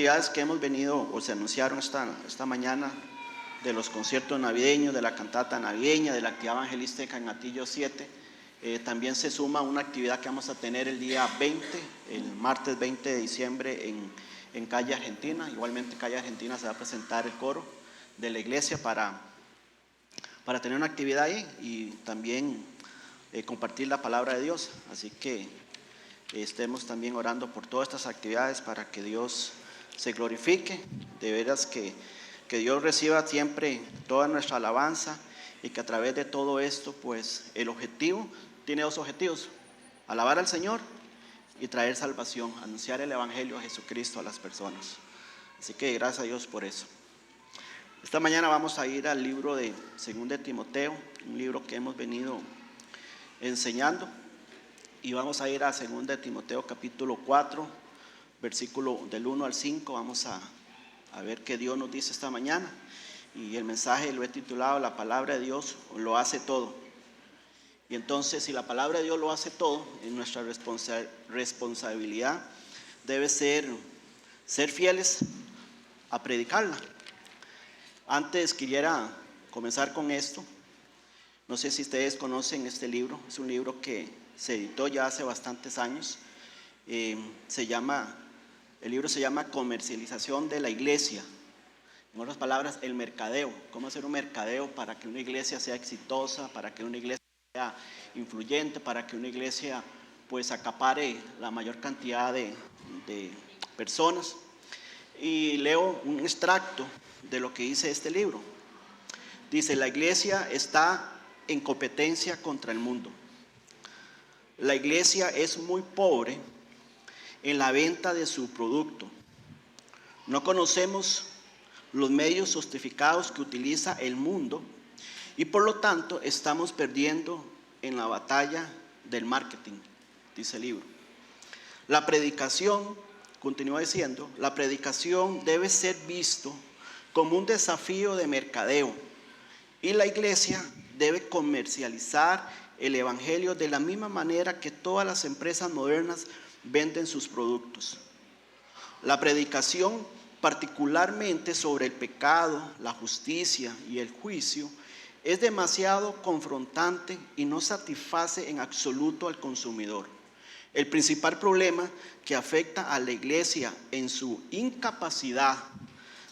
actividades que hemos venido o se anunciaron esta mañana, de los conciertos navideños, de la cantata navideña, de la actividad evangelística en Atillo 7, también se suma una actividad que vamos a tener el día 20, el martes 20 de diciembre en Calle Argentina. Igualmente en Calle Argentina se va a presentar el coro de la iglesia para tener una actividad ahí y también compartir la palabra de Dios. Así que estemos también orando por todas estas actividades para que Dios se glorifique. De veras que Dios reciba siempre toda nuestra alabanza y que a través de todo esto, pues el objetivo, tiene dos objetivos: alabar al Señor y traer salvación, anunciar el Evangelio de Jesucristo a las personas. Así que gracias a Dios por eso. Esta mañana vamos a ir al libro de 2 de Timoteo, un libro que hemos venido enseñando, y vamos a ir a 2 de Timoteo capítulo 4, versículo del 1 al 5. Vamos a ver qué Dios nos dice esta mañana, y el mensaje lo he titulado: la palabra de Dios lo hace todo. Y entonces, si la palabra de Dios lo hace todo, en nuestra responsabilidad debe ser fieles a predicarla. Antes quisiera comenzar con esto. No sé si ustedes conocen este libro. Es un libro que se editó ya hace bastantes años. El libro se llama Comercialización de la Iglesia. En otras palabras, el mercadeo. Cómo hacer un mercadeo para que una iglesia sea exitosa, para que una iglesia sea influyente, para que una iglesia pues acapare la mayor cantidad de personas. Y leo un extracto de lo que dice este libro. Dice: la iglesia está en competencia contra el mundo. La iglesia es muy pobre en la venta de su producto. No conocemos los medios sofisticados que utiliza el mundo y por lo tanto estamos perdiendo en la batalla del marketing, dice el libro. La predicación, continúa diciendo, la predicación debe ser visto como un desafío de mercadeo y la iglesia debe comercializar el evangelio de la misma manera que todas las empresas modernas venden sus productos. La predicación, particularmente sobre el pecado, la justicia y el juicio, es demasiado confrontante y no satisface en absoluto al consumidor. El principal problema que afecta a la iglesia en su incapacidad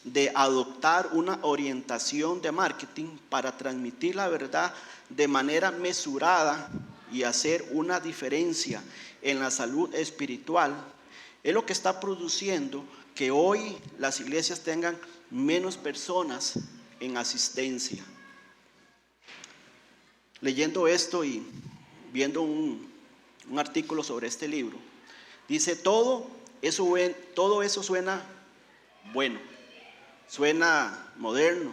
de adoptar una orientación de marketing para transmitir la verdad de manera mesurada y hacer una diferencia en la salud espiritual, es lo que está produciendo que hoy las iglesias tengan menos personas en asistencia. Leyendo esto y viendo un artículo sobre este libro, dice: todo eso suena bueno, suena moderno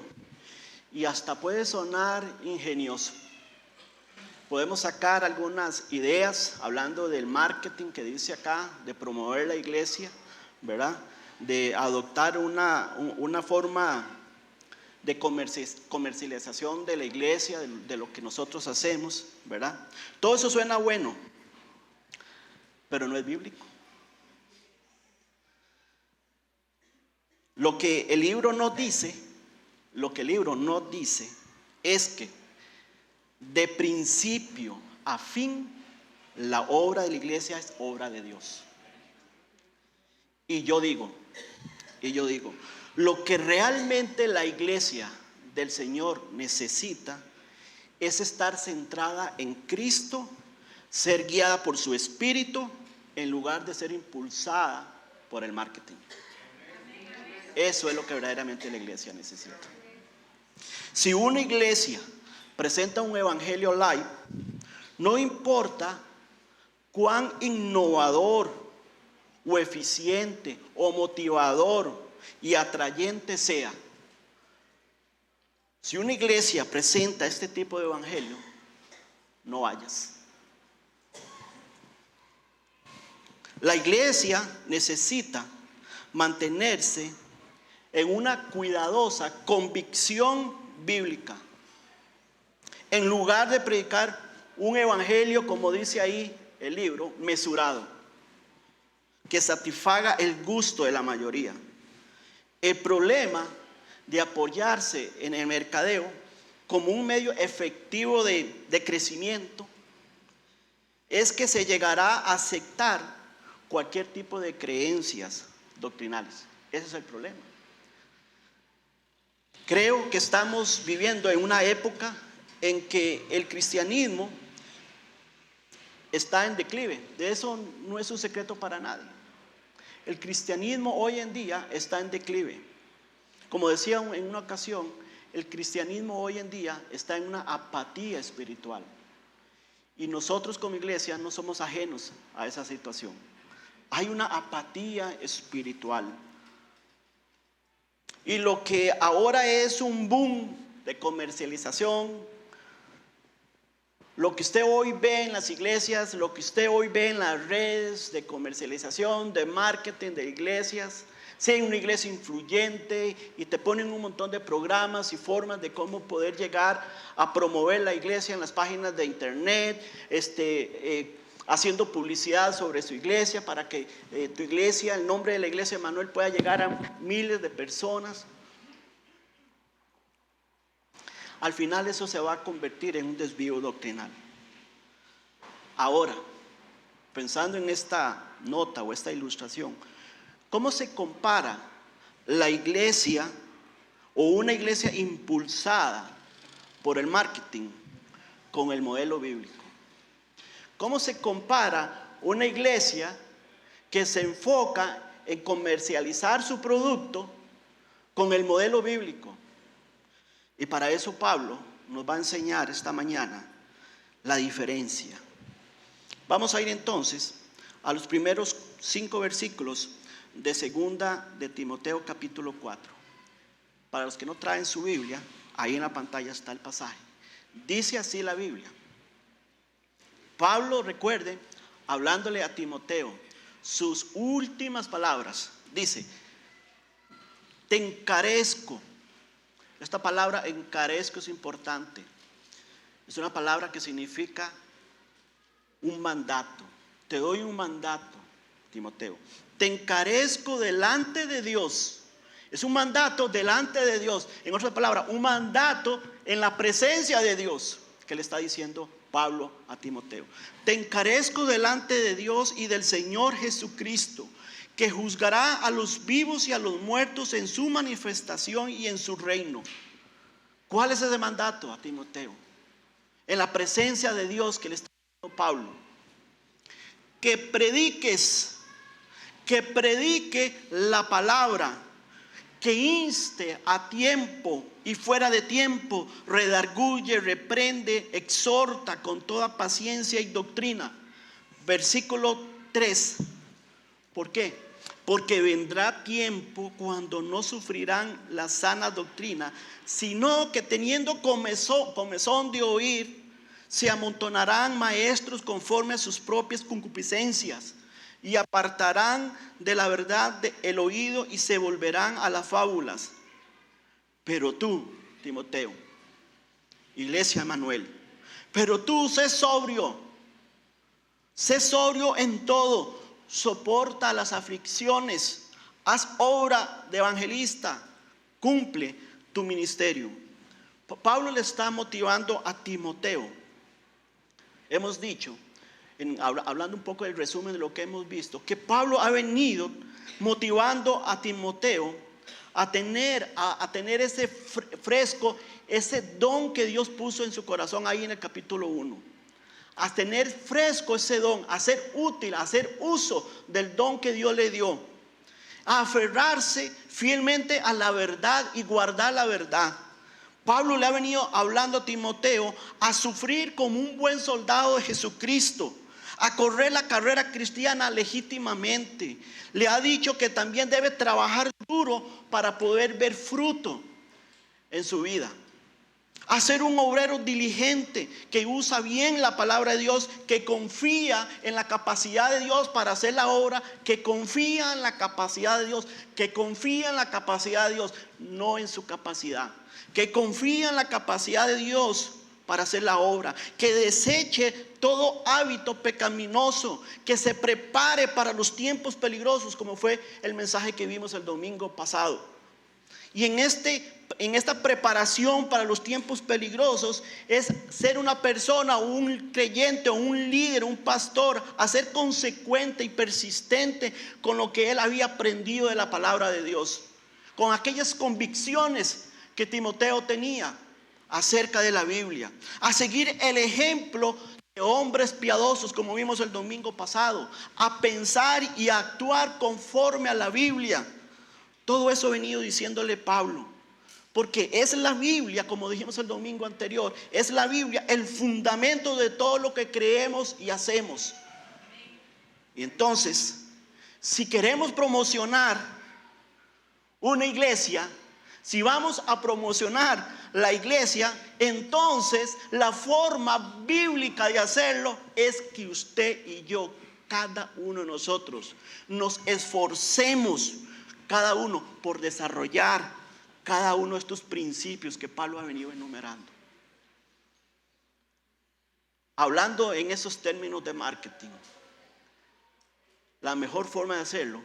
y hasta puede sonar ingenioso. Podemos sacar algunas ideas hablando del marketing que dice acá, de promover la iglesia, ¿verdad? De adoptar una forma de comercialización de la iglesia, de lo que nosotros hacemos, ¿verdad? Todo eso suena bueno, pero no es bíblico. Lo que el libro nos dice es que de principio a fin la obra de la iglesia es obra de Dios. Y yo digo, lo que realmente la iglesia del Señor necesita es estar centrada en Cristo, ser guiada por su Espíritu, en lugar de ser impulsada por el marketing. Eso es lo que verdaderamente la iglesia necesita. Si una iglesia presenta un evangelio live, no importa cuán innovador o eficiente o motivador y atrayente sea, si una iglesia presenta este tipo de evangelio, no vayas. La iglesia necesita mantenerse en una cuidadosa convicción bíblica, en lugar de predicar un evangelio, como dice ahí el libro, mesurado, que satisfaga el gusto de la mayoría. El problema de apoyarse en el mercadeo como un medio efectivo de crecimiento es que se llegará a aceptar cualquier tipo de creencias doctrinales. Ese es el problema. Creo que estamos viviendo en una época en que el cristianismo está en declive. De eso no es un secreto para nadie. El cristianismo hoy en día está en declive. Como decía en una ocasión, el cristianismo hoy en día está en una apatía espiritual. Y nosotros como iglesia no somos ajenos a esa situación. Hay una apatía espiritual. Y lo que ahora es un boom de comercialización, lo que usted hoy ve en las iglesias, lo que usted hoy ve en las redes de comercialización, de marketing de iglesias, si hay una iglesia influyente y te ponen un montón de programas y formas de cómo poder llegar a promover la iglesia en las páginas de internet, haciendo publicidad sobre su iglesia para que tu iglesia, el nombre de la iglesia Emanuel pueda llegar a miles de personas. Al final eso se va a convertir en un desvío doctrinal. Ahora, pensando en esta nota o esta ilustración, ¿cómo se compara la iglesia o una iglesia impulsada por el marketing con el modelo bíblico? ¿Cómo se compara una iglesia que se enfoca en comercializar su producto con el modelo bíblico? Y para eso Pablo nos va a enseñar esta mañana la diferencia. Vamos a ir entonces a los primeros 5 versículos de 2 de Timoteo capítulo 4. Para los que no traen su Biblia, ahí en la pantalla está el pasaje. Dice así la Biblia. Pablo, recuerde, hablándole a Timoteo, sus últimas palabras, dice: te encarezco. Esta palabra encarezco es importante. Es una palabra que significa un mandato. Te doy un mandato, Timoteo. Te encarezco delante de Dios. Es un mandato delante de Dios. En otras palabras, un mandato en la presencia de Dios, que le está diciendo Pablo a Timoteo. Te encarezco delante de Dios y del Señor Jesucristo, que juzgará a los vivos y a los muertos en su manifestación y en su reino. ¿Cuál es ese mandato a Timoteo? En la presencia de Dios que le está diciendo Pablo. Que predique la palabra, que inste a tiempo y fuera de tiempo, redarguye, reprende, exhorta con toda paciencia y doctrina. Versículo 3. ¿Por qué? Porque vendrá tiempo cuando no sufrirán la sana doctrina, sino que teniendo comezón de oír, se amontonarán maestros conforme a sus propias concupiscencias, y apartarán de la verdad el oído y se volverán a las fábulas. Pero tú, Timoteo, iglesia Emanuel, pero tú sé sobrio en todo, soporta las aflicciones, haz obra de evangelista, cumple tu ministerio. Pablo le está motivando a Timoteo. Hemos dicho, hablando un poco del resumen de lo que hemos visto, que Pablo ha venido motivando a Timoteo a tener ese fresco, ese don que Dios puso en su corazón ahí en el capítulo 1. A tener fresco ese don, a ser útil, a hacer uso del don que Dios le dio. A aferrarse fielmente a la verdad y guardar la verdad. Pablo le ha venido hablando a Timoteo a sufrir como un buen soldado de Jesucristo, a correr la carrera cristiana legítimamente. Le ha dicho que también debe trabajar duro para poder ver fruto en su vida. A ser un obrero diligente que usa bien la palabra de Dios, que confía en la capacidad de Dios para hacer la obra, que confía en la capacidad de Dios, que confía en la capacidad de Dios, no en su capacidad, que confía en la capacidad de Dios para hacer la obra, que deseche todo hábito pecaminoso, que se prepare para los tiempos peligrosos, como fue el mensaje que vimos el domingo pasado. Y en esta preparación para los tiempos peligrosos es ser una persona, un creyente o un líder, un pastor, a ser consecuente y persistente con lo que él había aprendido de la palabra de Dios, con aquellas convicciones que Timoteo tenía acerca de la Biblia, a seguir el ejemplo de hombres piadosos como vimos el domingo pasado, a pensar y a actuar conforme a la Biblia. Todo eso ha venido diciéndole Pablo, porque es la Biblia, como dijimos el domingo anterior, es la Biblia el fundamento de todo lo que creemos y hacemos. Y entonces, si queremos promocionar una iglesia, si vamos a promocionar la iglesia, entonces la forma bíblica de hacerlo es que usted y yo, cada uno de nosotros, nos esforcemos cada uno por desarrollar cada uno de estos principios que Pablo ha venido enumerando. Hablando en esos términos de marketing, la mejor forma de hacerlo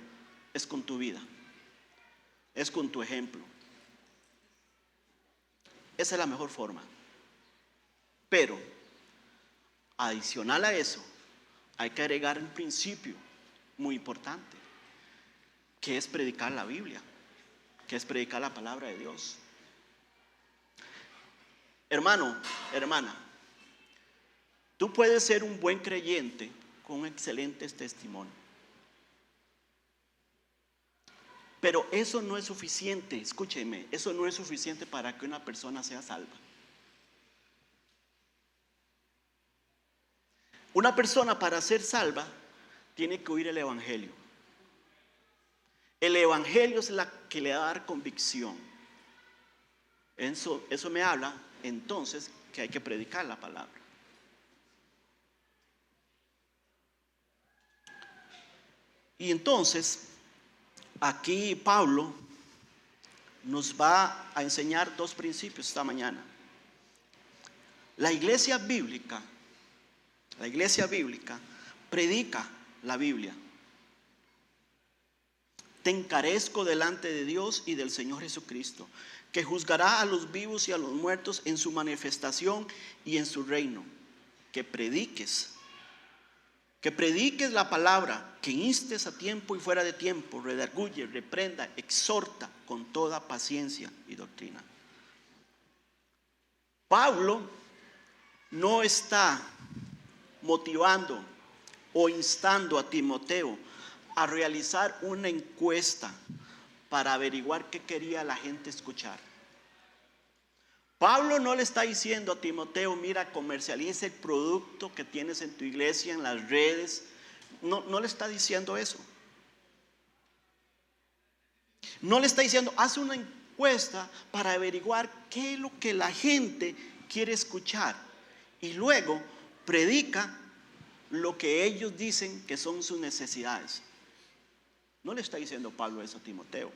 es con tu vida, es con tu ejemplo. Esa es la mejor forma. Pero, adicional a eso, hay que agregar un principio muy importante, que es predicar la Biblia, que es predicar la palabra de Dios. Hermano, hermana, tú puedes ser un buen creyente con excelentes testimonios, pero eso no es suficiente. Escúcheme, eso no es suficiente para que una persona sea salva. Una persona, para ser salva, tiene que oír el evangelio. El evangelio es la que le va a dar convicción. Eso me habla entonces que hay que predicar la palabra. Y entonces aquí Pablo nos va a enseñar dos principios esta mañana. La iglesia bíblica predica la Biblia. Te encarezco delante de Dios y del Señor Jesucristo, que juzgará a los vivos y a los muertos en su manifestación y en su reino. Que prediques la palabra, que instes a tiempo y fuera de tiempo, redarguye, reprenda, exhorta con toda paciencia y doctrina. Pablo no está motivando o instando a Timoteo a realizar una encuesta para averiguar qué quería la gente escuchar. Pablo no le está diciendo a Timoteo: mira, comercializa el producto que tienes en tu iglesia, en las redes. No le está diciendo eso. No le está diciendo: haz una encuesta para averiguar qué es lo que la gente quiere escuchar y luego predica lo que ellos dicen que son sus necesidades. No le está diciendo Pablo eso a Timoteo.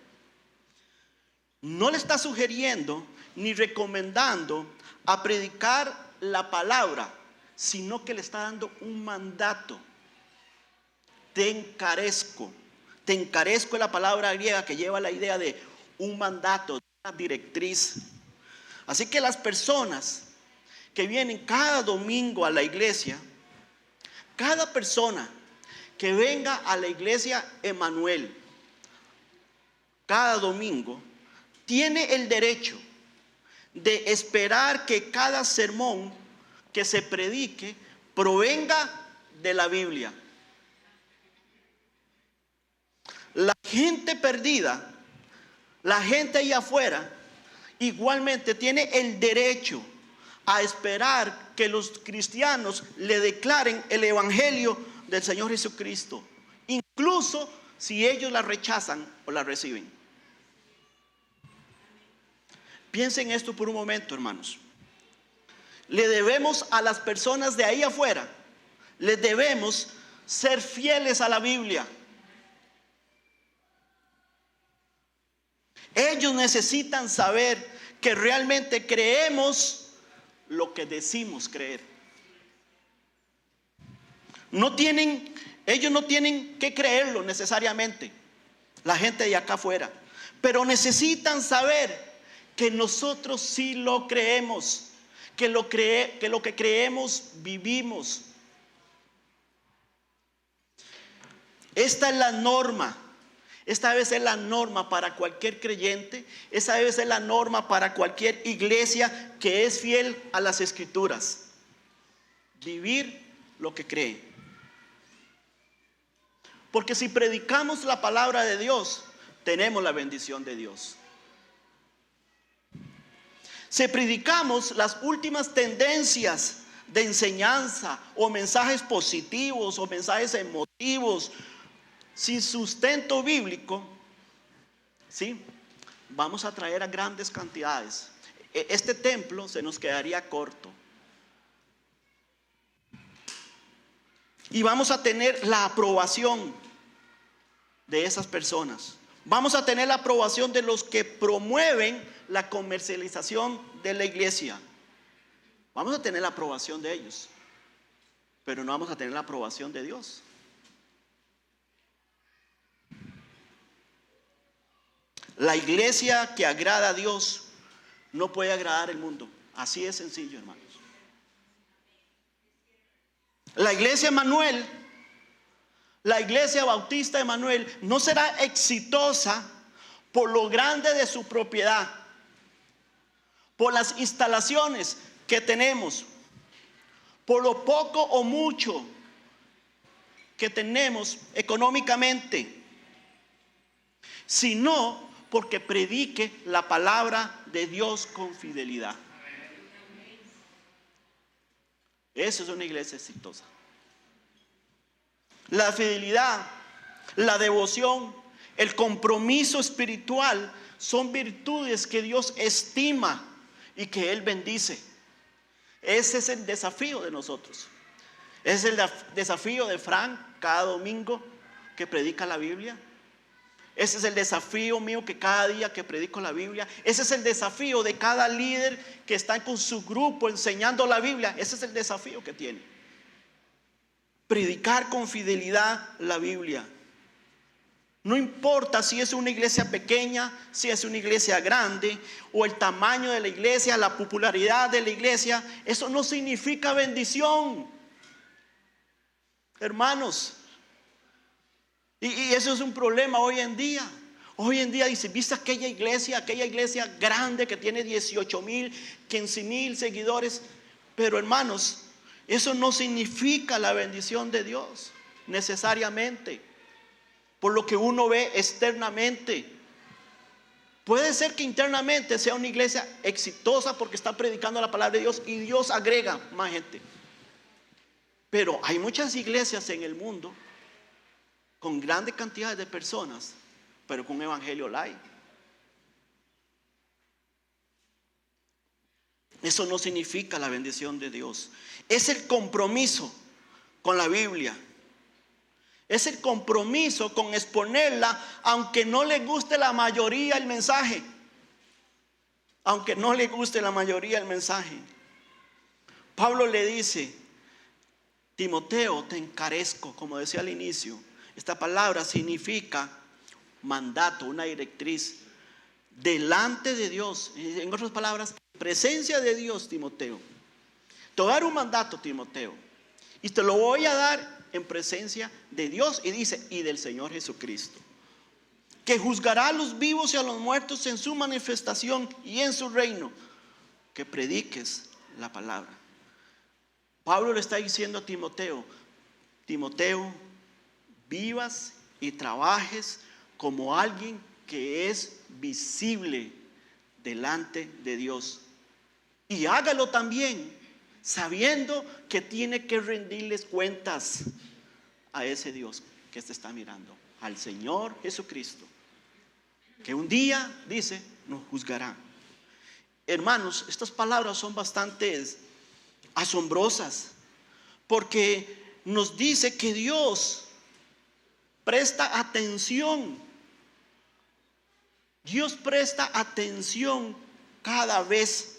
No le está sugiriendo ni recomendando a predicar la palabra, sino que le está dando un mandato. Te encarezco. Te encarezco es la palabra griega que lleva la idea de un mandato, una directriz. Así que las personas que vienen cada domingo a la iglesia, cada persona que venga a la iglesia Emanuel cada domingo, tiene el derecho de esperar que cada sermón que se predique provenga de la Biblia. La gente perdida, la gente allá afuera, igualmente tiene el derecho a esperar que los cristianos le declaren el evangelio del Señor Jesucristo, incluso si ellos la rechazan o la reciben. Piensen esto por un momento, hermanos. Le debemos a las personas de ahí afuera, les debemos ser fieles a la Biblia. Ellos necesitan saber que realmente creemos lo que decimos creer. Ellos no tienen que creerlo necesariamente, la gente de acá afuera, pero necesitan saber que nosotros sí lo creemos, que lo que creemos vivimos. Esta es la norma. Esta debe ser la norma para cualquier creyente. Esta debe ser la norma para cualquier iglesia que es fiel a las Escrituras. Vivir lo que cree. Porque si predicamos la palabra de Dios, tenemos la bendición de Dios. Si predicamos las últimas tendencias de enseñanza o mensajes positivos o mensajes emotivos sin sustento bíblico, ¿sí?, vamos a traer a grandes cantidades. Este templo se nos quedaría corto. Y vamos a tener la aprobación de esas personas. Vamos a tener la aprobación de los que promueven la comercialización de la iglesia. Vamos a tener la aprobación de ellos, pero no vamos a tener la aprobación de Dios. La iglesia que agrada a Dios no puede agradar al mundo. Así es sencillo, hermanos. La iglesia Emanuel, la iglesia bautista Emanuel, no será exitosa por lo grande de su propiedad, por las instalaciones que tenemos, por lo poco o mucho que tenemos económicamente, sino porque predique la palabra de Dios con fidelidad. Eso es una iglesia exitosa. La fidelidad, la devoción, el compromiso espiritual son virtudes que Dios estima y que Él bendice. Ese es el desafío de nosotros. Ese es el desafío de Frank cada domingo que predica la Biblia. Ese es el desafío mío que cada día que predico la Biblia. Ese es el desafío de cada líder que está con su grupo enseñando la Biblia. Ese es el desafío que tiene. Predicar con fidelidad la Biblia. No importa si es una iglesia pequeña, si es una iglesia grande, o el tamaño de la iglesia, la popularidad de la iglesia. Eso no significa bendición, hermanos. Y eso es un problema hoy en día. Hoy en día dice, ¿viste aquella iglesia grande que tiene 18,000, 15,000 seguidores? Pero hermanos, eso no significa la bendición de Dios necesariamente, por lo que uno ve externamente. Puede ser que internamente sea una iglesia exitosa porque está predicando la palabra de Dios y Dios agrega más gente. Pero hay muchas iglesias en el mundo con grandes cantidades de personas, pero con un evangelio light. Eso no significa la bendición de Dios. Es el compromiso con la Biblia. Es el compromiso con exponerla, aunque no le guste la mayoría el mensaje. Aunque no le guste la mayoría el mensaje. Pablo le dice, Timoteo, te encarezco, como decía al inicio. Esta palabra significa mandato, una directriz delante de Dios. En otras palabras, presencia de Dios, Timoteo. Te voy a dar un mandato, Timoteo, y te lo voy a dar en presencia de Dios, y dice, y del Señor Jesucristo, que juzgará a los vivos y a los muertos en su manifestación y en su reino. Que prediques la palabra. Pablo le está diciendo a Timoteo, Timoteo, vivas y trabajes como alguien que es visible delante de Dios. Y hágalo también sabiendo que tiene que rendirles cuentas a ese Dios que te está mirando, al Señor Jesucristo, que un día, dice, nos juzgará. Hermanos, estas palabras son bastante asombrosas, porque nos dice que Dios presta atención. Dios presta atención cada vez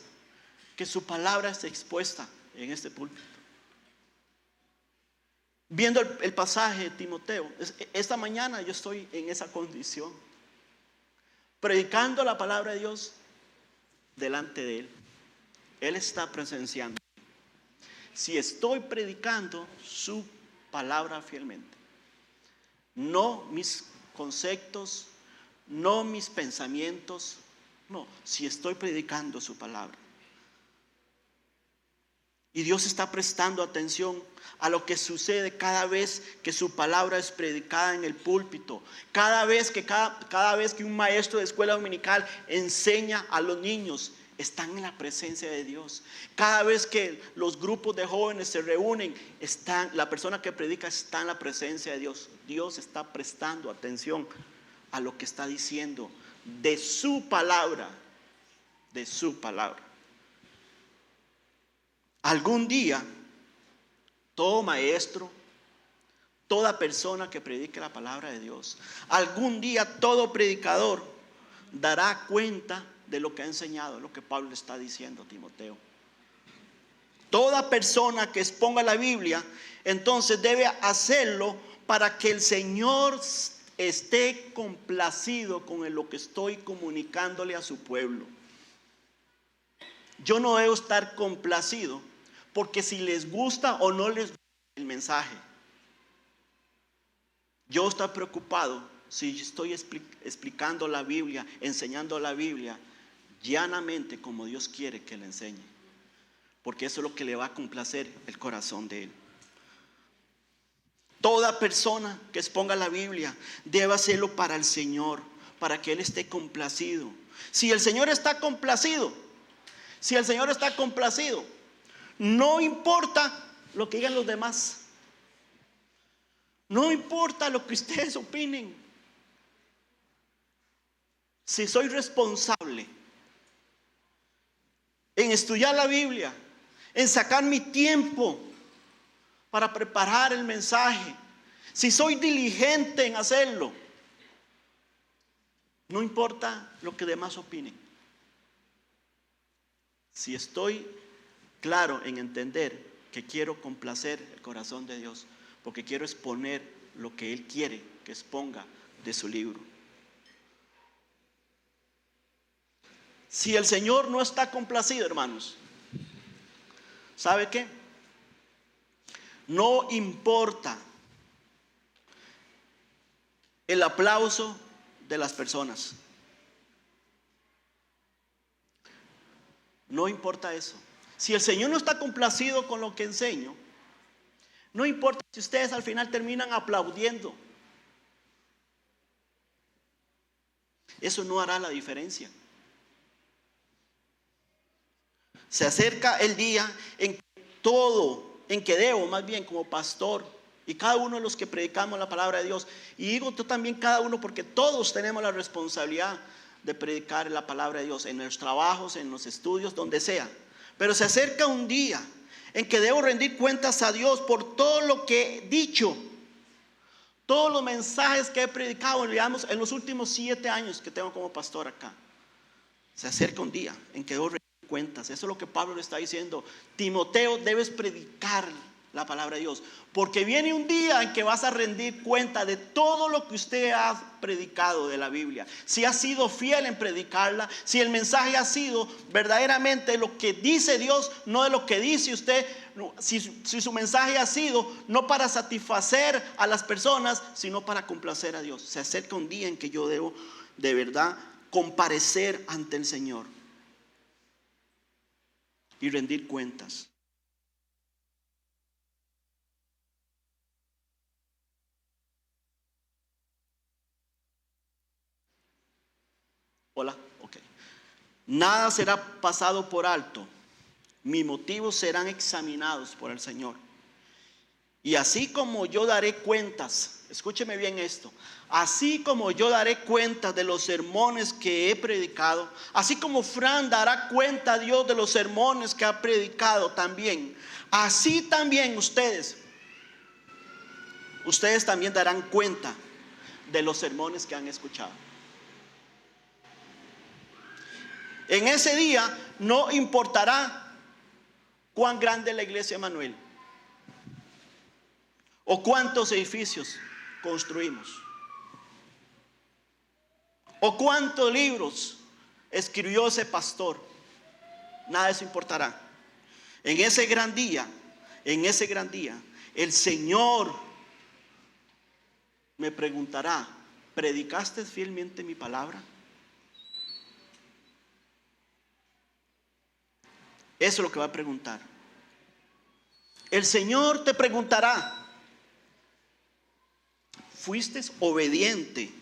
que su palabra es expuesta en este púlpito. Viendo el pasaje de Timoteo, esta mañana yo estoy en esa condición. predicando la palabra de Dios delante de Él. Él está presenciando. Si estoy predicando su palabra fielmente, no mis conceptos, no mis pensamientos, no, si estoy predicando su palabra. Y Dios está prestando atención a lo que sucede cada vez que su palabra es predicada en el púlpito. Cada vez que un maestro de escuela dominical enseña a los niños, están en la presencia de Dios. Cada vez que los grupos de jóvenes se reúnen, la persona que predica está en la presencia de Dios. Dios está prestando atención a lo que está diciendo de su palabra, de su palabra. Algún día, todo maestro, toda persona que predique la palabra de Dios, algún día todo predicador dará cuenta de lo que ha enseñado, lo que Pablo le está diciendo a Timoteo. Toda persona que exponga la Biblia, entonces debe hacerlo para que el Señor esté complacido con lo que estoy comunicándole a su pueblo. Yo no debo estar complacido porque si les gusta o no les gusta el mensaje. Yo estoy preocupado si estoy explicando la Biblia, enseñando la Biblia llanamente como Dios quiere que le enseñe. Porque eso es lo que le va a complacer el corazón de Él. Toda persona que exponga la Biblia debe hacerlo para el Señor, para que Él esté complacido. Si el Señor está complacido, no importa lo que digan los demás. No importa lo que ustedes opinen. Si soy responsable en estudiar la Biblia, en sacar mi tiempo para preparar el mensaje, si soy diligente en hacerlo, no importa lo que demás opinen. Si estoy claro en entender que quiero complacer el corazón de Dios, porque quiero exponer lo que Él quiere que exponga de su libro. Si el Señor no está complacido, hermanos, ¿sabe qué? No importa el aplauso de las personas. No importa eso. Si el Señor no está complacido con lo que enseño, no importa si ustedes al final terminan aplaudiendo. Eso no hará la diferencia. Se acerca el día en que debo, más bien como pastor, y cada uno de los que predicamos la palabra de Dios, y digo tú también cada uno, porque todos tenemos la responsabilidad de predicar la palabra de Dios en los trabajos, en los estudios, donde sea. Pero se acerca un día en que debo rendir cuentas a Dios por todo lo que he dicho, todos los mensajes que he predicado, digamos, en los últimos 7 años que tengo como pastor acá. Se acerca un día en que debo rendir cuentas. Eso es lo que Pablo le está diciendo. Timoteo, debes predicar la palabra de Dios, porque viene un día en que vas a rendir cuenta de todo lo que usted ha predicado de la Biblia. Si ha sido fiel en predicarla, si el mensaje ha sido verdaderamente lo que dice Dios, no de lo que dice usted. Si su mensaje ha sido no para satisfacer a las personas, sino para complacer a Dios. Se acerca un día en que yo debo de verdad comparecer ante el Señor y rendir cuentas. Hola, ok. Nada será pasado por alto. Mis motivos serán examinados por el Señor. Y así como yo daré cuentas, escúcheme bien esto, así como yo daré cuentas de los sermones que he predicado, así como Fran dará cuenta a Dios de los sermones que ha predicado también, así también ustedes también darán cuenta de los sermones que han escuchado. En ese día no importará cuán grande es la iglesia Emanuel o cuántos edificios construimos o cuántos libros escribió ese pastor. Nada de eso importará. En ese gran día, el Señor me preguntará: ¿predicaste fielmente mi palabra? Eso es lo que va a preguntar. El Señor te preguntará: ¿fuiste obediente?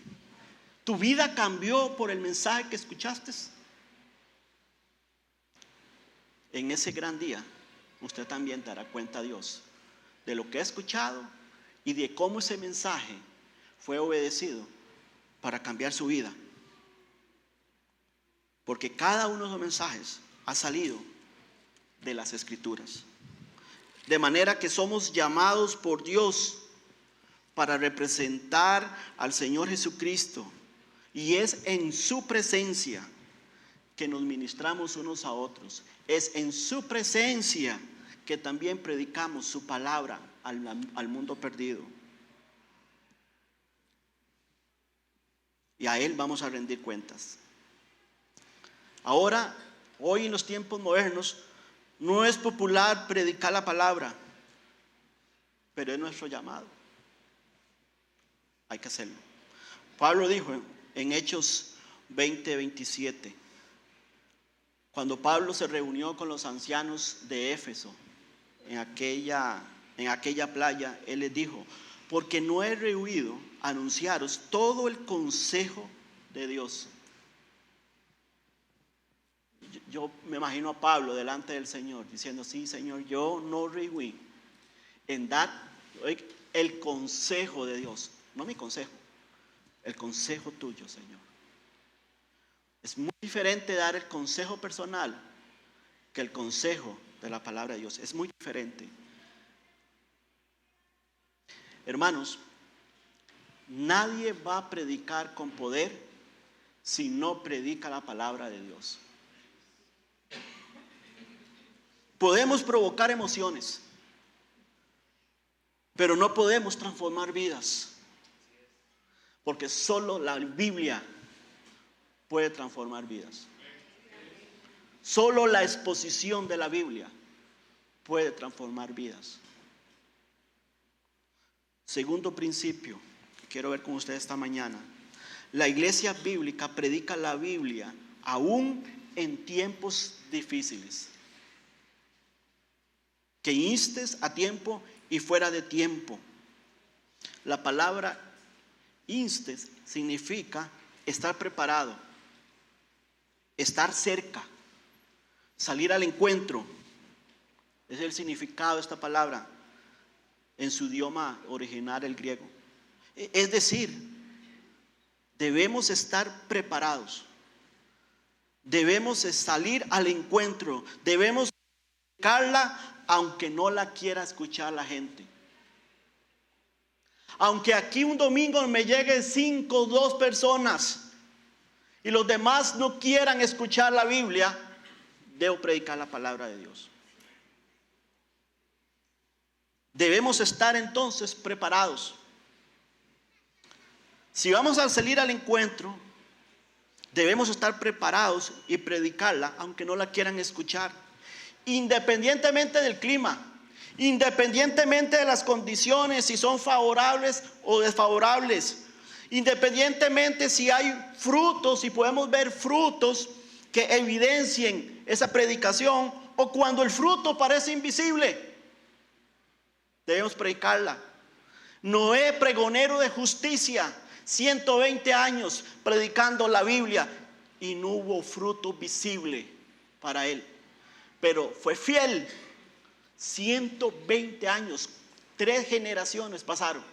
¿Tu vida cambió por el mensaje que escuchaste? En ese gran día, usted también dará cuenta a Dios de lo que ha escuchado y de cómo ese mensaje fue obedecido para cambiar su vida. Porque cada uno de los mensajes ha salido de las Escrituras. De manera que somos llamados por Dios para representar al Señor Jesucristo. Y es en su presencia que nos ministramos unos a otros. Es en su presencia que también predicamos su palabra al mundo perdido. Y a Él vamos a rendir cuentas. Ahora, hoy en los tiempos modernos, no es popular predicar la palabra, pero es nuestro llamado. Hay que hacerlo. Pablo dijo en Hechos 20:27, cuando Pablo se reunió con los ancianos de Éfeso en aquella playa, él les dijo: porque no he rehuido anunciaros todo el consejo de Dios. Yo me imagino a Pablo delante del Señor diciendo: sí, Señor, yo no rehuí en dar el consejo de Dios, no mi consejo, el consejo tuyo, Señor. Es muy diferente dar el consejo personal que el consejo de la palabra de Dios. Es muy diferente. Hermanos, nadie va a predicar con poder si no predica la palabra de Dios. Podemos provocar emociones, pero no podemos transformar vidas, porque solo la Biblia puede transformar vidas. Solo la exposición de la Biblia puede transformar vidas. Segundo principio que quiero ver con ustedes esta mañana: la iglesia bíblica predica la Biblia aún en tiempos difíciles. Que instes a tiempo y fuera de tiempo. La palabra instes significa estar preparado, estar cerca, salir al encuentro. Es el significado de esta palabra en su idioma original, el griego. Es decir, debemos estar preparados, debemos salir al encuentro, debemos predicarla aunque no la quiera escuchar la gente. Aunque aquí un domingo me lleguen 5 o 2 personas y los demás no quieran escuchar la Biblia, debo predicar la palabra de Dios. Debemos estar entonces preparados. Si vamos a salir al encuentro, debemos estar preparados y predicarla aunque no la quieran escuchar. Independientemente del clima, independientemente de las condiciones, si son favorables o desfavorables, independientemente si hay frutos, si podemos ver frutos que evidencien esa predicación, o cuando el fruto parece invisible, debemos predicarla. Noé, pregonero de justicia, 120 años predicando la Biblia y no hubo fruto visible para él. Pero fue fiel. 120 años, 3 generaciones pasaron.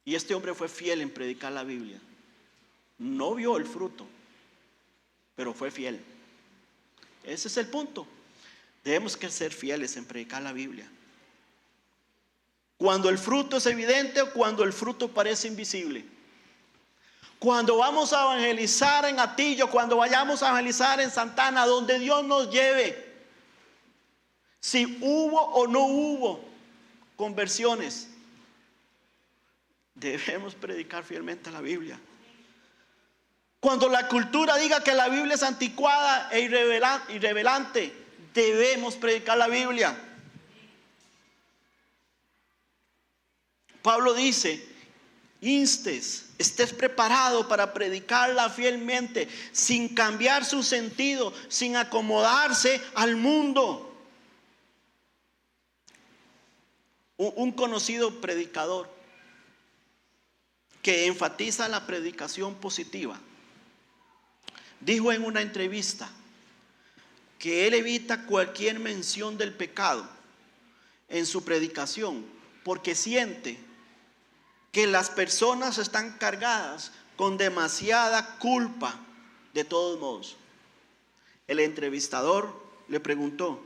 Y este hombre fue fiel en predicar la Biblia. No vio el fruto, pero fue fiel. Ese es el punto. Debemos que ser fieles en predicar la Biblia. Cuando el fruto es evidente o cuando el fruto parece invisible. Cuando vamos a evangelizar en Atillo, cuando vayamos a evangelizar en Santana, donde Dios nos lleve, si hubo o no hubo conversiones, debemos predicar fielmente la Biblia. Cuando la cultura diga que la Biblia es anticuada e irrelevante, debemos predicar la Biblia. Pablo dice: estés preparado para predicarla fielmente, sin cambiar su sentido, sin acomodarse al mundo. Un conocido predicador que enfatiza la predicación positiva dijo en una entrevista que él evita cualquier mención del pecado en su predicación porque siente que las personas están cargadas con demasiada culpa de todos modos. El entrevistador le preguntó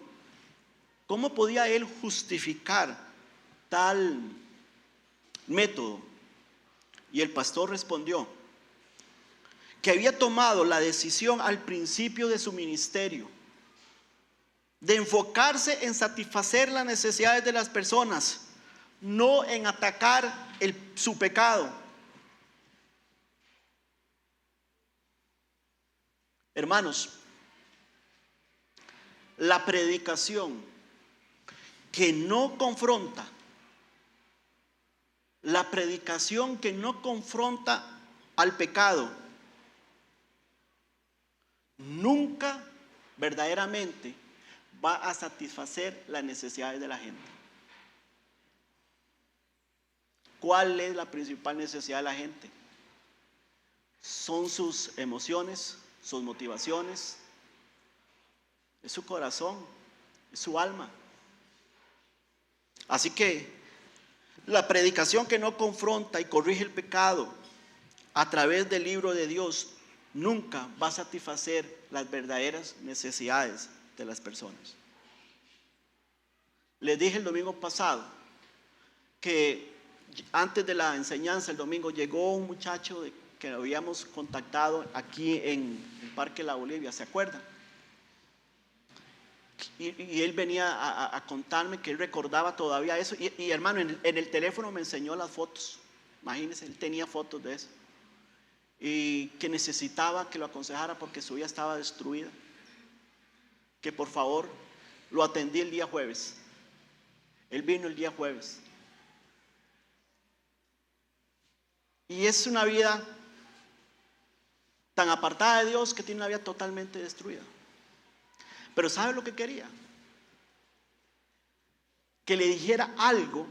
cómo podía él justificar tal método, y el pastor respondió que había tomado la decisión al principio de su ministerio de enfocarse en satisfacer las necesidades de las personas, no en atacar su pecado. Hermanos, la predicación que no confronta, al pecado, nunca verdaderamente va a satisfacer las necesidades de la gente. ¿Cuál es la principal necesidad de la gente? Son sus emociones, sus motivaciones, es su corazón, es su alma. Así que la predicación que no confronta y corrige el pecado a través del libro de Dios nunca va a satisfacer las verdaderas necesidades de las personas. Les dije el domingo pasado que antes de la enseñanza el domingo llegó un muchacho que habíamos contactado aquí en el Parque La Bolivia, ¿se acuerdan? Y él venía a contarme que él recordaba todavía eso. Y hermano, en el teléfono me enseñó las fotos. Imagínense, él tenía fotos de eso. Y que necesitaba que lo aconsejara porque su vida estaba destruida. Que por favor lo atendí el día jueves. Él vino el día jueves. Y es una vida tan apartada de Dios que tiene una vida totalmente destruida. Pero ¿sabe lo que quería? Que le dijera algo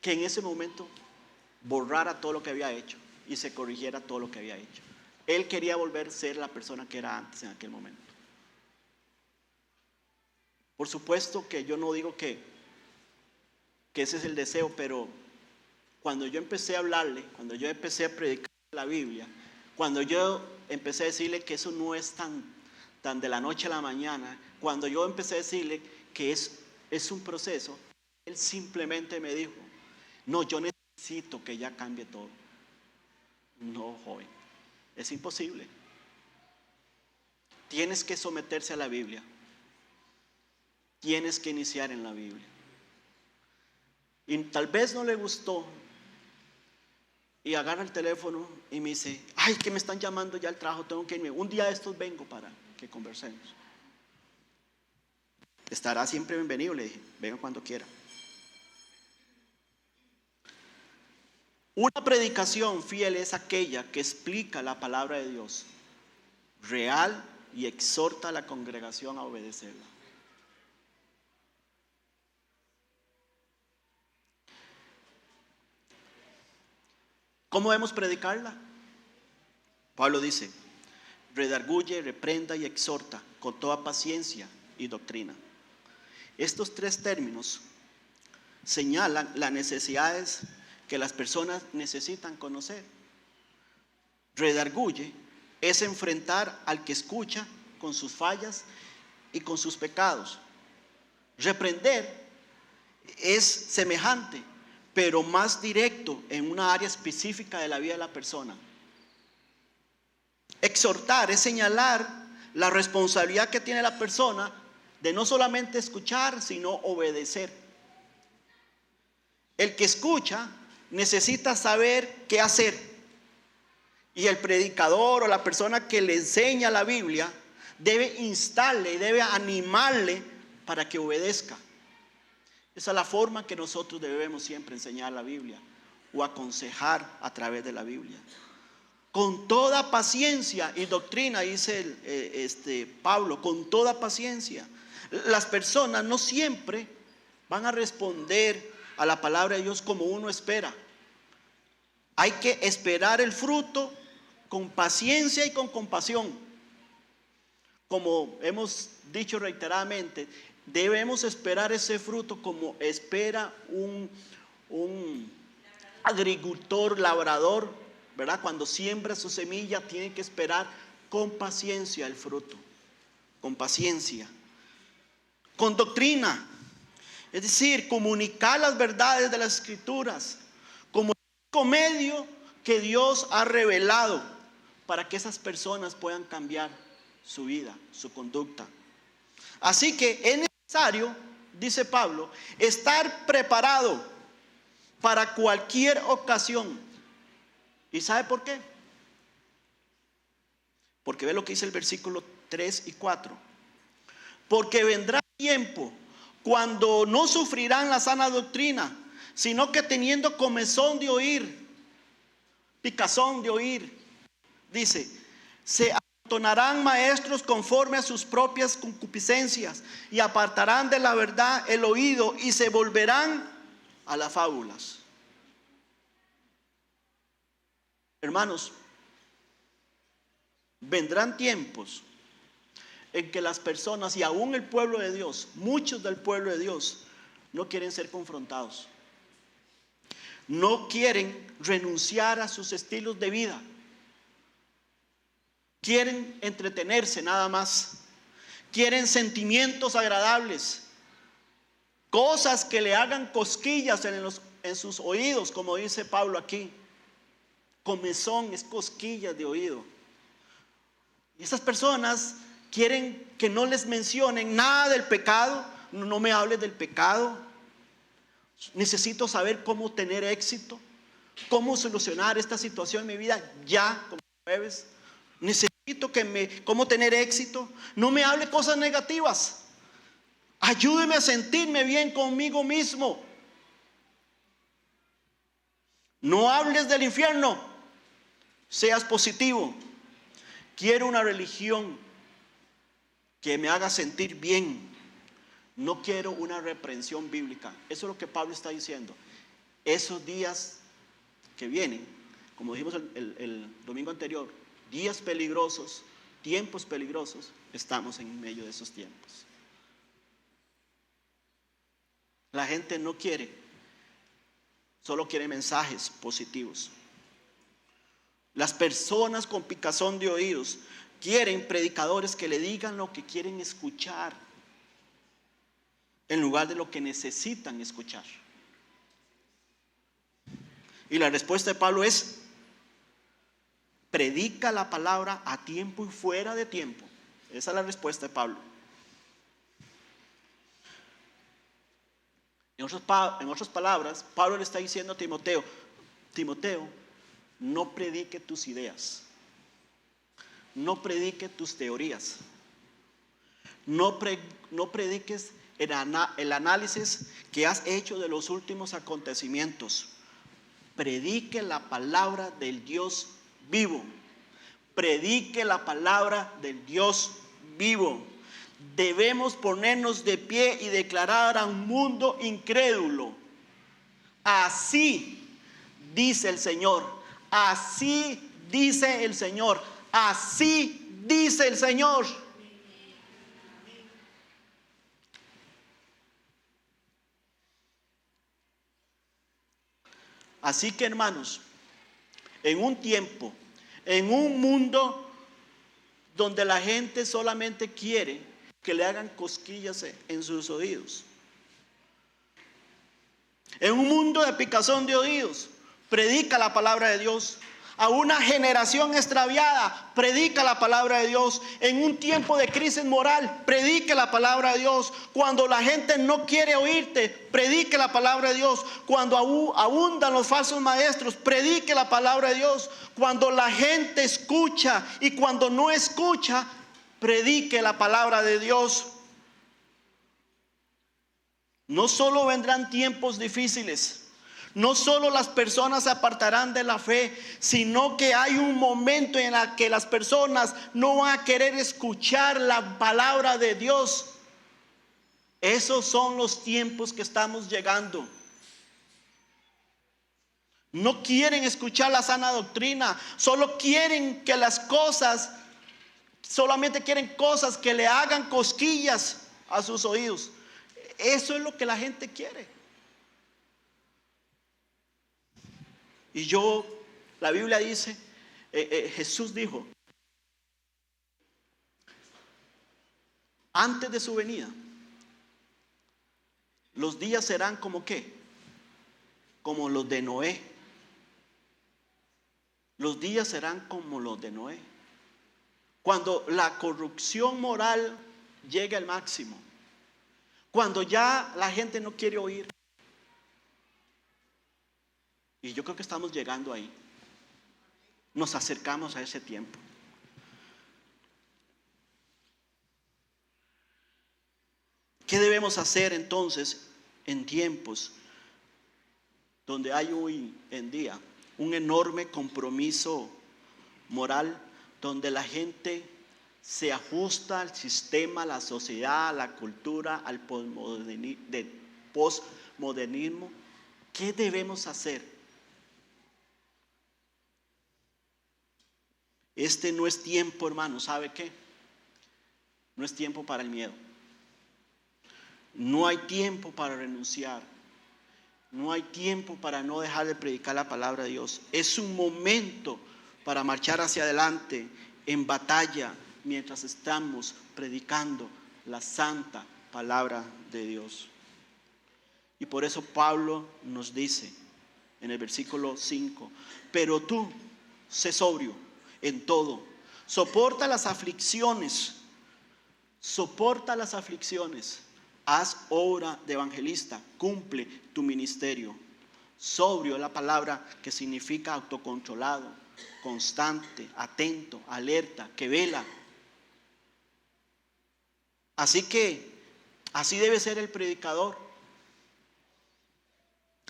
que en ese momento borrara todo lo que había hecho y se corrigiera todo lo que había hecho. Él quería volver a ser la persona que era antes en aquel momento. Por supuesto que yo no digo que ese es el deseo, pero cuando yo empecé a hablarle, cuando yo empecé a predicar la Biblia, cuando yo empecé a decirle que eso no es tan de la noche a la mañana, cuando yo empecé a decirle que es un proceso, él simplemente me dijo: no, yo necesito que ya cambie todo. No, joven, es imposible. Tienes que someterse a la Biblia. Tienes que iniciar en la Biblia. Y tal vez no le gustó y agarra el teléfono y me dice: ay, que me están llamando ya al trabajo, tengo que irme. Un día de estos vengo para que conversemos. Estará siempre bienvenido, le dije, venga cuando quiera. Una predicación fiel es aquella que explica la palabra de Dios real y exhorta a la congregación a obedecerla. ¿Cómo debemos predicarla? Pablo dice: redarguye, reprenda y exhorta con toda paciencia y doctrina. Estos tres términos señalan las necesidades que las personas necesitan conocer. Redarguye es enfrentar al que escucha con sus fallas y con sus pecados. Reprender es semejante, pero más directo en una área específica de la vida de la persona. Exhortar es señalar la responsabilidad que tiene la persona de no solamente escuchar, sino obedecer. El que escucha necesita saber qué hacer. Y el predicador o la persona que le enseña la Biblia debe instarle y debe animarle para que obedezca. Esa es la forma que nosotros debemos siempre enseñar la Biblia o aconsejar a través de la Biblia. Con toda paciencia y doctrina, dice Pablo, con toda paciencia. Las personas no siempre van a responder a la palabra de Dios como uno espera. Hay que esperar el fruto con paciencia y con compasión. Como hemos dicho reiteradamente, debemos esperar ese fruto como espera un agricultor, labrador, ¿verdad? Cuando siembra su semilla, tiene que esperar con paciencia el fruto. Con paciencia. Con doctrina. Es decir, comunicar las verdades de las Escrituras como el único medio que Dios ha revelado para que esas personas puedan cambiar su vida, su conducta. Así que es necesario, dice Pablo, estar preparado para cualquier ocasión. ¿Y sabe por qué? Porque ve lo que dice el versículo 3 y 4. Porque vendrá tiempo cuando no sufrirán la sana doctrina, sino que teniendo comezón de oír, picazón de oír, dice, se amontonarán maestros conforme a sus propias concupiscencias y apartarán de la verdad el oído y se volverán a las fábulas. Hermanos, vendrán tiempos en que las personas y aún el pueblo de Dios, muchos del pueblo de Dios, no quieren ser confrontados. No quieren renunciar a sus estilos de vida. Quieren entretenerse nada más. Quieren sentimientos agradables. Cosas que le hagan cosquillas en sus oídos, como dice Pablo aquí. Comezón es cosquillas de oído. Y esas personas quieren que no les mencionen nada del pecado. No me hables del pecado. Necesito saber cómo tener éxito, cómo solucionar esta situación en mi vida ya, como jueves. Necesito cómo tener éxito. No me hable cosas negativas. Ayúdeme a sentirme bien conmigo mismo. No hables del infierno. Seas positivo. Quiero una religión que me haga sentir bien. No quiero una reprensión bíblica. Eso es lo que Pablo está diciendo. Esos días que vienen, como dijimos el domingo anterior, días peligrosos, tiempos peligrosos, estamos en medio de esos tiempos. La gente no quiere, solo quiere mensajes positivos. Las personas con picazón de oídos quieren predicadores que le digan lo que quieren escuchar, en lugar de lo que necesitan escuchar. Y la respuesta de Pablo es: predica la palabra a tiempo y fuera de tiempo. Esa es la respuesta de Pablo. En otras palabras, Pablo le está diciendo a Timoteo: Timoteo, no predique tus ideas, no predique tus teorías, no prediques el análisis que has hecho de los últimos acontecimientos. Predique la palabra del Dios vivo. Predique la palabra del Dios vivo. Debemos ponernos de pie y declarar a un mundo incrédulo: así dice el Señor, así dice el Señor, así dice el Señor. Así que, hermanos, en un tiempo, en un mundo donde la gente solamente quiere que le hagan cosquillas en sus oídos, en un mundo de picazón de oídos, predica la palabra de Dios, A una generación extraviada, predica la palabra de Dios. En un tiempo de crisis moral, predique la palabra de Dios. Cuando la gente no quiere oírte, predique la palabra de Dios. Cuando abundan los falsos maestros, predique la palabra de Dios. Cuando la gente escucha y cuando no escucha, predique la palabra de Dios. No solo vendrán tiempos difíciles, no solo las personas se apartarán de la fe, sino que hay un momento en el que las personas no van a querer escuchar la palabra de Dios. Esos son los tiempos que estamos llegando. No quieren escuchar la sana doctrina, solo quieren que las cosas, solamente quieren cosas que le hagan cosquillas a sus oídos. Eso es lo que la gente quiere. Y la Biblia dice, Jesús dijo, antes de su venida, los días serán como ¿qué? Como los de Noé. Los días serán como los de Noé. Cuando la corrupción moral llegue al máximo. Cuando ya la gente no quiere oír. Y yo creo que estamos llegando ahí. Nos acercamos a ese tiempo. ¿Qué debemos hacer entonces en tiempos donde hay hoy en día un enorme compromiso moral, donde la gente se ajusta al sistema, a la sociedad, a la cultura, al postmodernismo? ¿Qué debemos hacer? Este no es tiempo, hermano, ¿sabe qué? No es tiempo para el miedo. No hay tiempo para renunciar. No hay tiempo para no dejar de predicar la palabra de Dios. Es un momento para marchar hacia adelante en batalla mientras estamos predicando la santa palabra de Dios. Y por eso Pablo nos dice en el versículo 5, pero tú, sé sobrio en todo, soporta las aflicciones, haz obra de evangelista, cumple tu ministerio. Sobrio es la palabra que significa autocontrolado, constante, atento, alerta, que vela. Así debe ser el predicador.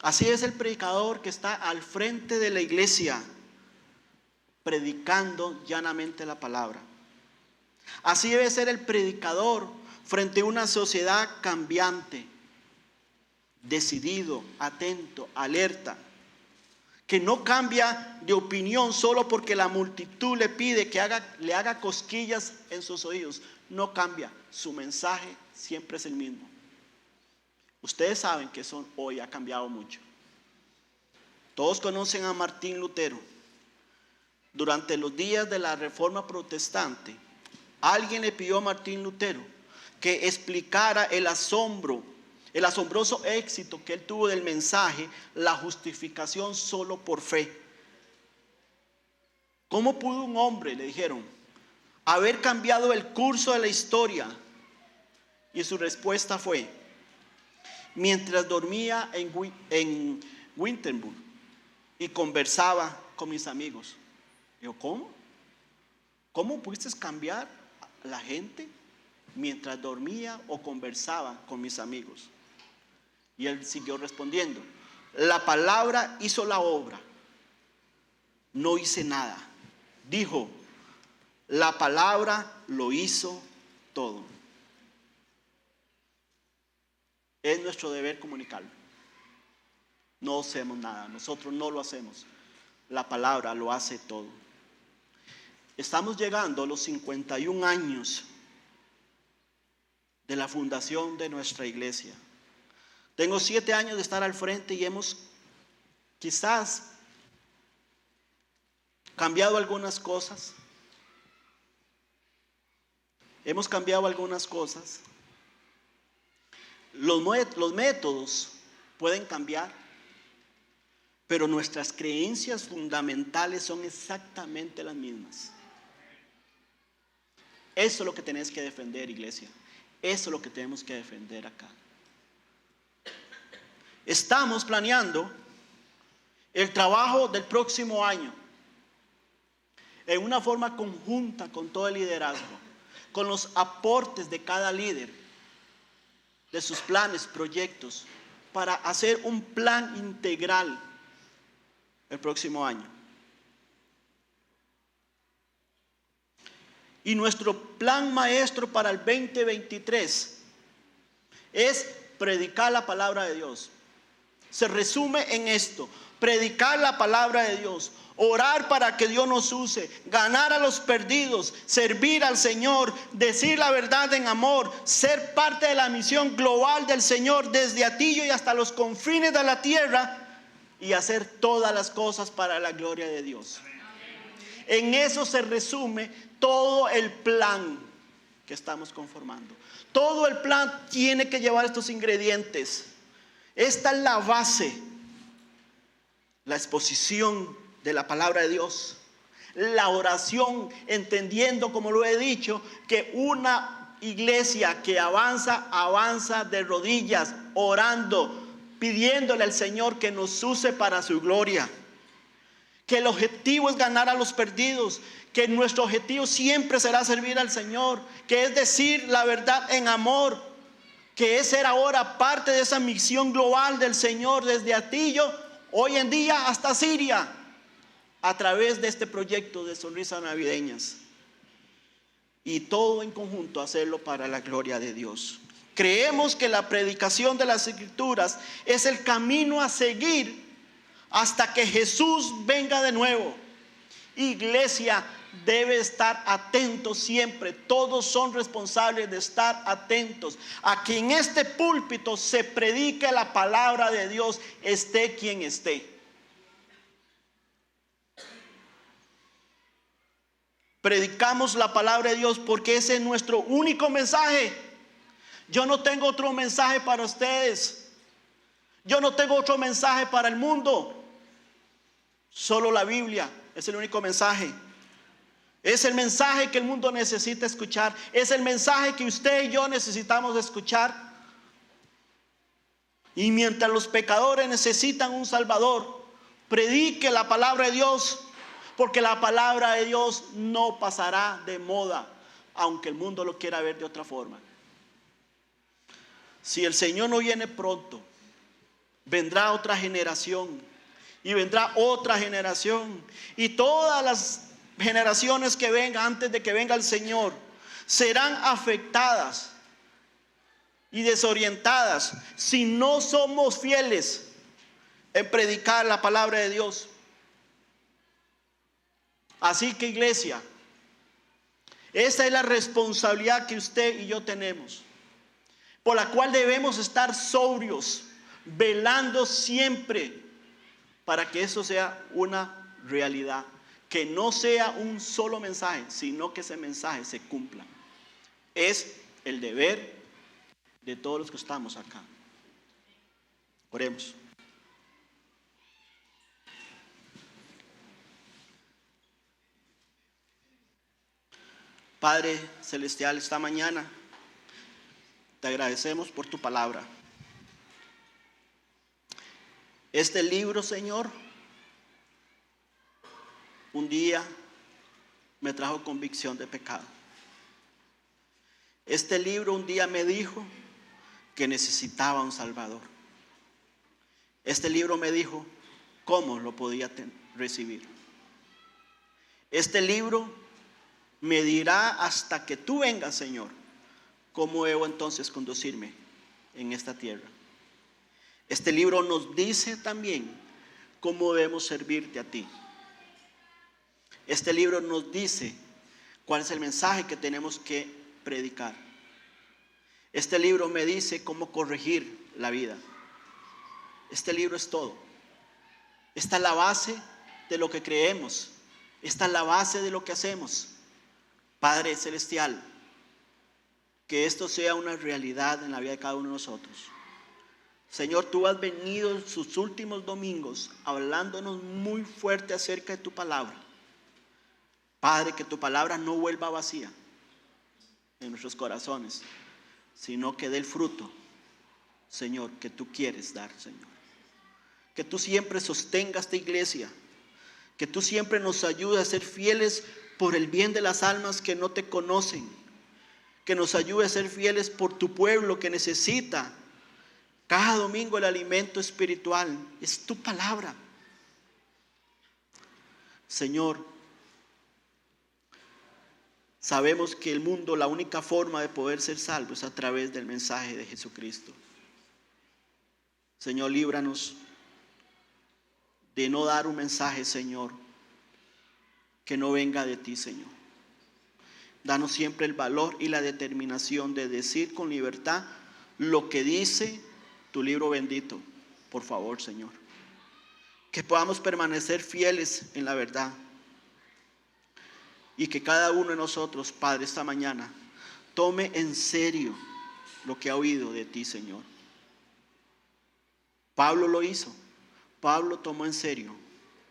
Así es el predicador que está al frente de la iglesia, predicando llanamente la palabra. Así debe ser el predicador frente a una sociedad cambiante, decidido, atento, alerta, que no cambia de opinión solo porque la multitud le pide que le haga cosquillas en sus oídos. No cambia, su mensaje siempre es el mismo. Ustedes saben que eso hoy ha cambiado mucho. Todos conocen a Martín Lutero. Durante los días de la Reforma Protestante, alguien le pidió a Martín Lutero que explicara el asombroso éxito que él tuvo del mensaje, la justificación solo por fe. ¿Cómo pudo un hombre, le dijeron, haber cambiado el curso de la historia? Y su respuesta fue, mientras dormía en Wittenberg y conversaba con mis amigos. Yo, ¿cómo? ¿Cómo pudiste cambiar a la gente mientras dormía o conversaba con mis amigos? Y él siguió respondiendo, la palabra hizo la obra, no hice nada. Dijo, la palabra lo hizo todo. Es nuestro deber comunicarlo. No hacemos nada, nosotros no lo hacemos. La palabra lo hace todo. Estamos llegando a los 51 años de la fundación de nuestra iglesia. Tengo 7 años de estar al frente y hemos quizás cambiado algunas cosas. Hemos cambiado algunas cosas. Los métodos pueden cambiar, pero nuestras creencias fundamentales son exactamente las mismas. Eso es lo que tenés que defender, iglesia. Eso es lo que tenemos que defender acá. Estamos planeando el trabajo del próximo año en una forma conjunta con todo el liderazgo, con los aportes de cada líder, de sus planes, proyectos, para hacer un plan integral el próximo año. Y nuestro plan maestro para el 2023 es predicar la palabra de Dios. Se resume en esto: predicar la palabra de Dios, orar para que Dios nos use, ganar a los perdidos, servir al Señor, decir la verdad en amor, ser parte de la misión global del Señor desde Atillo y hasta los confines de la tierra, y hacer todas las cosas para la gloria de Dios. En eso se resume todo el plan que estamos conformando. Todo el plan tiene que llevar estos ingredientes. Esta es la base: la exposición de la palabra de Dios, la oración, entendiendo, como lo he dicho, que una iglesia que avanza de rodillas, orando, pidiéndole al Señor que nos use para su gloria. Que el objetivo es ganar a los perdidos, que nuestro objetivo siempre será servir al Señor, que es decir la verdad en amor, que es ser ahora parte de esa misión global del Señor desde Atillo, hoy en día hasta Siria, a través de este proyecto de sonrisas navideñas. Y todo en conjunto hacerlo para la gloria de Dios. Creemos que la predicación de las Escrituras es el camino a seguir hasta que Jesús venga de nuevo. Iglesia debe estar atento siempre. Todos son responsables de estar atentos a que en este púlpito se predique la palabra de Dios, esté quien esté. Predicamos la palabra de Dios porque ese es nuestro único mensaje. Yo no tengo otro mensaje para ustedes. Yo no tengo otro mensaje para el mundo. Solo la Biblia es el único mensaje. Es el mensaje que el mundo necesita escuchar. Es el mensaje que usted y yo necesitamos escuchar. Y mientras los pecadores necesitan un Salvador, predique la palabra de Dios, porque la palabra de Dios no pasará de moda, aunque el mundo lo quiera ver de otra forma. Si el Señor no viene pronto, vendrá otra generación, y vendrá otra generación, y todas las generaciones que vengan antes de que venga el Señor serán afectadas y desorientadas si no somos fieles en predicar la palabra de Dios. Así que, iglesia, esa es la responsabilidad que usted y yo tenemos, por la cual debemos estar sobrios, velando siempre para que eso sea una realidad, que no sea un solo mensaje, sino que ese mensaje se cumpla. Es el deber de todos los que estamos acá. Oremos. Padre celestial, esta mañana te agradecemos por tu palabra. Este libro, Señor, un día me trajo convicción de pecado. Este libro un día me dijo que necesitaba un Salvador. Este libro me dijo cómo lo podía recibir. Este libro me dirá hasta que tú vengas, Señor, cómo debo entonces conducirme en esta tierra. Este libro nos dice también cómo debemos servirte a ti. Este libro nos dice cuál es el mensaje que tenemos que predicar. Este libro me dice cómo corregir la vida. Este libro es todo. Esta es la base de lo que creemos. Esta es la base de lo que hacemos. Padre celestial, que esto sea una realidad en la vida de cada uno de nosotros. Señor, tú has venido en sus últimos domingos hablándonos muy fuerte acerca de tu palabra. Padre, que tu palabra no vuelva vacía en nuestros corazones, sino que dé el fruto, Señor, que tú quieres dar, Señor. Que tú siempre sostengas esta iglesia, que tú siempre nos ayudes a ser fieles por el bien de las almas que no te conocen, que nos ayude a ser fieles por tu pueblo que necesita cada domingo el alimento espiritual. Es tu palabra. Señor, sabemos que el mundo, la única forma de poder ser salvo es a través del mensaje de Jesucristo. Señor, líbranos de no dar un mensaje, Señor, que no venga de ti, Señor. Danos siempre el valor y la determinación de decir con libertad lo que dice tu libro bendito, por favor, Señor. Que podamos permanecer fieles en la verdad. Y que cada uno de nosotros, Padre, esta mañana tome en serio lo que ha oído de ti, Señor. Pablo lo hizo. Pablo tomó en serio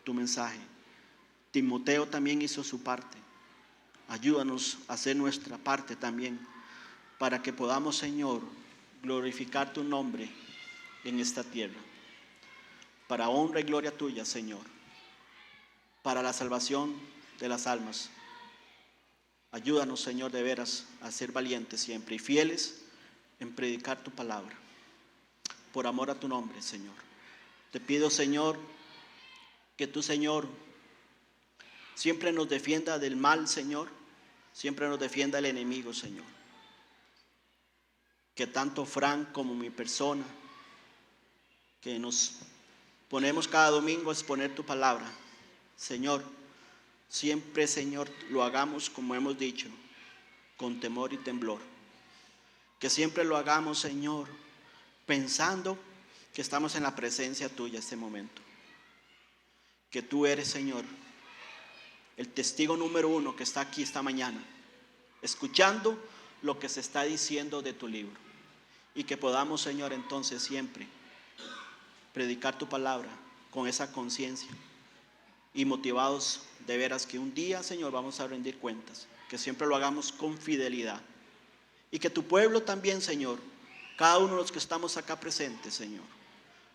tu mensaje. Timoteo también hizo su parte. Ayúdanos a hacer nuestra parte también, para que podamos, Señor, glorificar tu nombre en esta tierra. Para honra y gloria tuya, Señor. Para la salvación de las almas. Ayúdanos, Señor, de veras a ser valientes siempre y fieles en predicar tu palabra. Por amor a tu nombre, Señor. Te pido, Señor, que tú, Señor, siempre nos defienda del mal, Señor. Siempre nos defienda el enemigo, Señor. Que tanto Frank como mi persona, que nos ponemos cada domingo a exponer tu palabra, Señor, siempre, Señor, lo hagamos como hemos dicho, con temor y temblor. Que siempre lo hagamos, Señor, pensando que estamos en la presencia tuya este momento. Que tú eres, Señor, el testigo número 1 que está aquí esta mañana, escuchando lo que se está diciendo de tu libro. Y que podamos, Señor, entonces siempre predicar tu palabra con esa conciencia y motivados de veras que un día, Señor, vamos a rendir cuentas. Que siempre lo hagamos con fidelidad. Y que tu pueblo también, Señor, cada uno de los que estamos acá presentes, Señor,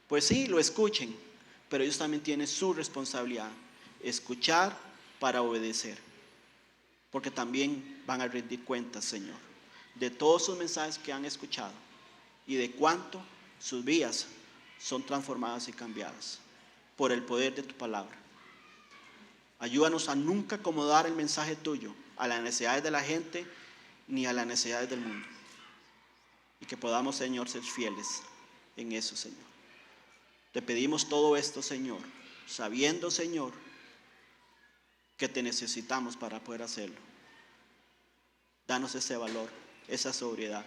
pues sí, lo escuchen, pero ellos también tienen su responsabilidad, escuchar para obedecer, porque también van a rendir cuentas, Señor, de todos sus mensajes que han escuchado y de cuánto sus vidas son transformadas y cambiadas por el poder de tu palabra. Ayúdanos a nunca acomodar el mensaje tuyo a las necesidades de la gente ni a las necesidades del mundo, y que podamos, Señor, ser fieles en eso, Señor. Te pedimos todo esto, Señor, sabiendo, Señor, que te necesitamos para poder hacerlo. Danos ese valor, esa sobriedad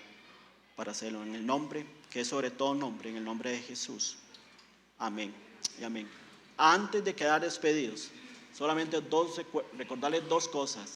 para hacerlo en el nombre, que es sobre todo nombre, en el nombre de Jesús. Amén y amén. Antes de quedar despedidos, solamente recordarles 2 cosas.